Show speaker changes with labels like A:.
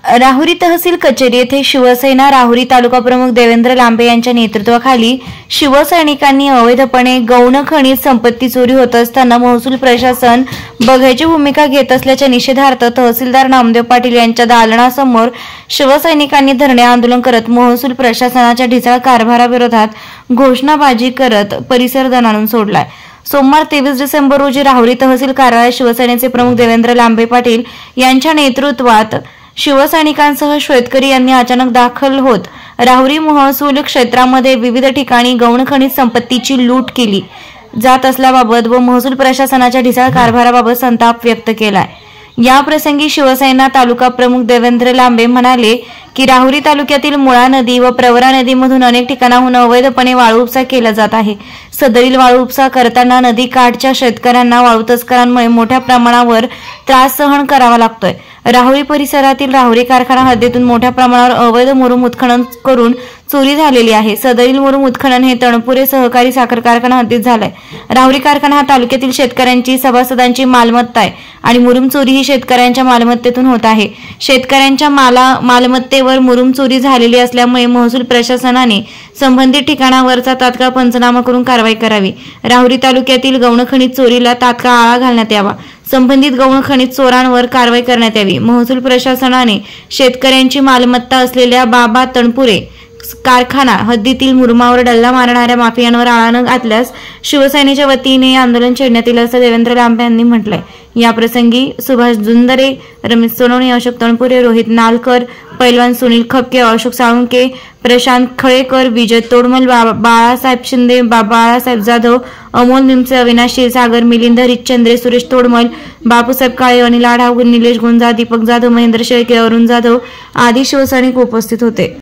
A: राहुरी तहसील कचेरी येथे शिवसेना राहुरी तालुका प्रमुख देवेंद्र लांबे यांच्या नेतृत्वाखाली शिवसैनिकांनी अवैधपणे गौण खनिज संपत्ती चोरी होत असताना महसूल प्रशासन बघायची भूमिका घेत असल्याच्या निषेधार्थ तहसीलदार नामदेव पाटील यांच्या दालनासमोर शिवसैनिकांनी धरणे आंदोलन करत महसूल प्रशासनाच्या ढिसाळ कारभाराविरोधात घोषणाबाजी करत परिसर दणाणून सोडलाय। सोमवार 23 डिसेंबर रोजी राहुरी तहसील कार्यालयात शिवसेनेचे प्रमुख देवेंद्र लांबे पाटील यांच्या नेतृत्वात शिवसैनिकांसह शेतकरी यांनी अचानक दाखल होत राहुरी महसूल क्षेत्रामध्ये विविध ठिकाणी गौण खनिज संपत्तीची लूट केली जात असल्याबाबत व महसूल प्रशासनाच्या ढिसाळ कारभाराबाबत संताप व्यक्त केलाय। या प्रसंगी शिवसेना तालुका प्रमुख देवेंद्र लांबे म्हणाले की राहुरी तालुक्यातील मुळा नदी व प्रवरा नदीमधून अनेक ठिकाणाहून अवैधपणे वाळू उपसा केला जात आहे। सदरील वाळू उपसा करताना नदी काठच्या शेतकऱ्यांना वाळू तस्करांमुळे मोठ्या प्रमाणावर त्रास सहन करावा लागतोय। राहुरी परिसरातील राहुरी कारखाना हद्दीतून मोठ्या प्रमाणावर अवैध मुरुम उत्खनन करून चोरी झालेली आहे। सदरील मुरुम उत्खनन हे तणपुरे सहकारी साखर कारखाना हद्दीत झालंय। राहुरी कारखाना हा तालुक्यातील शेतकऱ्यांची सभासदांची मालमत्ता आहे आणि मुरुम चोरी ही शेतकऱ्यांच्या मालमत्तेतून होत आहे। शेतकऱ्यांच्या मालमत्तेवर मुरुम चोरी झालेली असल्यामुळे महसूल प्रशासनाने संबंधित ठिकाणावरचा तात्काळ पंचनामा करून कारवाई करावी। राहुरी तालुक्यातील गौण खनिज चोरीला तात्काळ आळा घालण्यात यावा। संबंधित गौण खनिज चोरांवर कारवाई करण्यात यावी। महसूल प्रशासनाने शेतकऱ्यांची मालमत्ता असलेल्या बाबा तणपुरे कारखाना हद्दीतील मुरुमावर डल्ला मारणाऱ्या माफियांवर आळा न घातल्यास शिवसेनेच्या वतीने आंदोलन छेडण्यात येईल असं देवेंद्र लांबे यांनी म्हटलंय। या प्रसंगी सुभाष जुंदरे, रमेश सोनवणे, अशोक तणपुरे, रोहित नालकर, पैलवान सुनील खपके, अशोक साळुंके, प्रशांत खळेकर, विजय तोडमल, बाळासाहेब शिंदे, बाळासाहेब जाधव, अमोल निमसे, अविनाश क्षीरसागर, मिलिंद हरिश्चंद्रे, सुरेश तोडमल, बापूसाहेब काळे, अनिल आढाव, निलेश गुंजा, दीपक जाधव, महेंद्र शेळके, अरुण जाधव आदी शिवसैनिक उपस्थित होते।